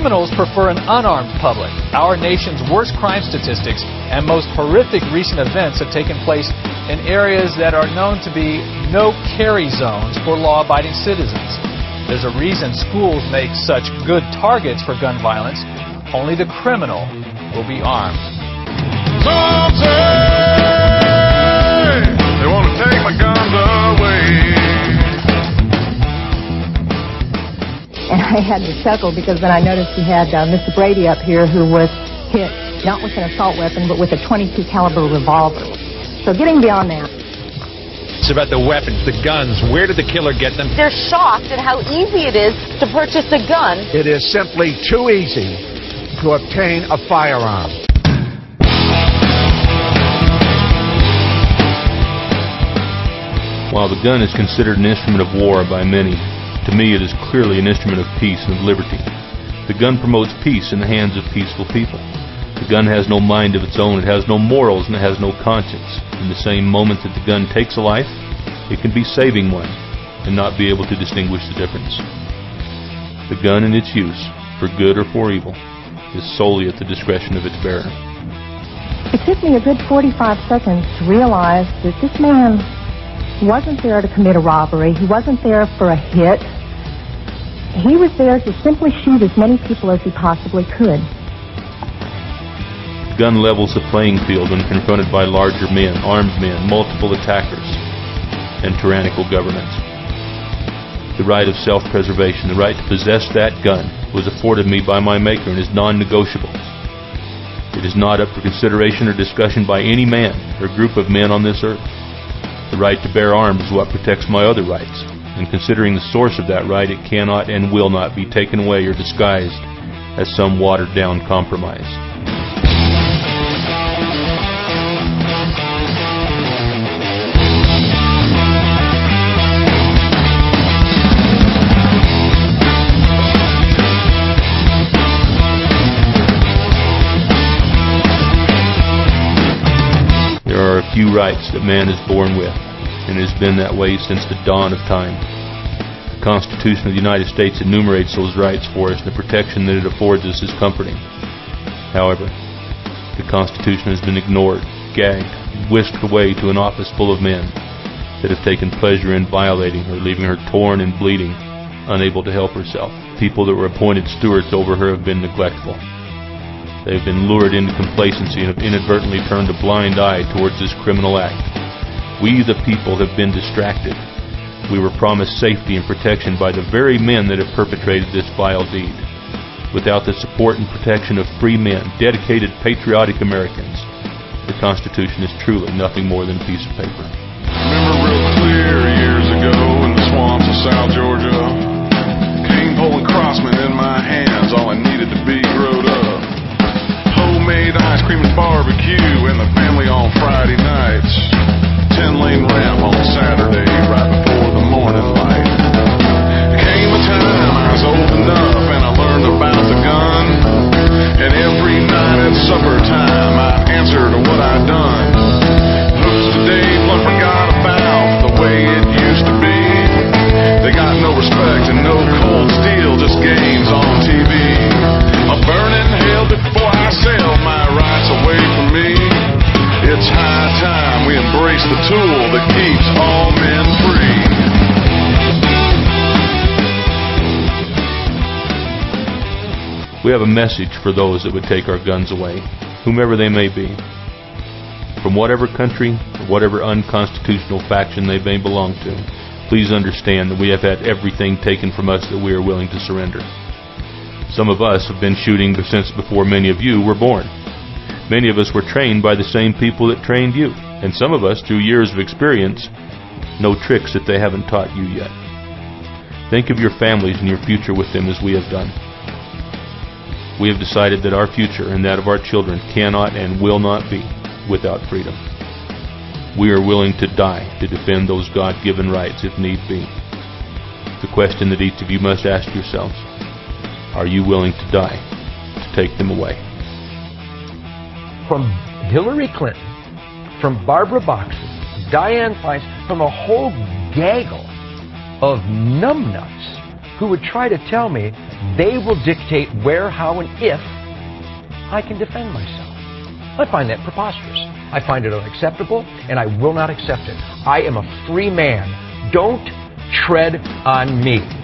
criminals prefer an unarmed public. Our nation's worst crime statistics and most horrific recent events have taken place in areas that are known to be no-carry zones for law-abiding citizens. There's a reason schools make such good targets for gun violence. Only the criminal will be armed. Some say they want to take my guns away. And I had to chuckle because then I noticed we had Mr. Brady up here who was hit not with an assault weapon but with a .22 caliber revolver. So getting beyond that. It's about the weapons, the guns. Where did the killer get them? They're shocked at how easy it is to purchase a gun. It is simply too easy to obtain a firearm. While the gun is considered an instrument of war by many, to me it is clearly an instrument of peace and of liberty. The gun promotes peace in the hands of peaceful people. The gun has no mind of its own, it has no morals, and it has no conscience. In the same moment that the gun takes a life, it can be saving one and not be able to distinguish the difference. The gun in its use, for good or for evil, is solely at the discretion of its bearer. It took me a good 45 seconds to realize that this man wasn't there to commit a robbery. He wasn't there for a hit. He was there to simply shoot as many people as he possibly could. The gun levels the playing field when confronted by larger men, armed men, multiple attackers, and tyrannical governments. The right of self-preservation, the right to possess that gun, was afforded me by my Maker and is non-negotiable. It is not up for consideration or discussion by any man or group of men on this earth. The right to bear arms is what protects my other rights, and considering the source of that right, it cannot and will not be taken away or disguised as some watered-down compromise. There are a few rights that man is born with, and it has been that way since the dawn of time. The Constitution of the United States enumerates those rights for us, and the protection that it affords us is comforting. However, the Constitution has been ignored, gagged, whisked away to an office full of men that have taken pleasure in violating her, leaving her torn and bleeding, unable to help herself. People that were appointed stewards over her have been neglectful. They have been lured into complacency and have inadvertently turned a blind eye towards this criminal act. We, the people, have been distracted. We were promised safety and protection by the very men that have perpetrated this vile deed. Without the support and protection of free men, dedicated, patriotic Americans, the Constitution is truly nothing more than a piece of paper. Remember real clear years ago in the swamps of South Georgia, cane pole and crossman in my hands, all I needed to be growed up. Homemade ice cream and barbecue and the family on Friday nights. 10-lane ramp on Saturday right before the morning light. Came a time I was old enough and I learned about the gun. And every night at supper time I'd answer to what I'd done. Those the days I forgot about the way it used to be. They got no respect and no cold steel, just games on TV. A burning hell before I sell my rights away from me. It's high time we embrace the tool that keeps all men free. We have a message for those that would take our guns away, whomever they may be. From whatever country or whatever unconstitutional faction they may belong to, please understand that we have had everything taken from us that we are willing to surrender. Some of us have been shooting since before many of you were born. Many of us were trained by the same people that trained you, and some of us, through years of experience, know tricks that they haven't taught you yet. Think of your families and your future with them as we have done. We have decided that our future and that of our children cannot and will not be without freedom. We are willing to die to defend those God-given rights if need be. The question that each of you must ask yourselves: are you willing to die to take them away? From Hillary Clinton, from Barbara Boxer, Dianne Feinstein, from a whole gaggle of numbnuts who would try to tell me they will dictate where, how, and if I can defend myself. I find that preposterous. I find it unacceptable, and I will not accept it. I am a free man. Don't tread on me.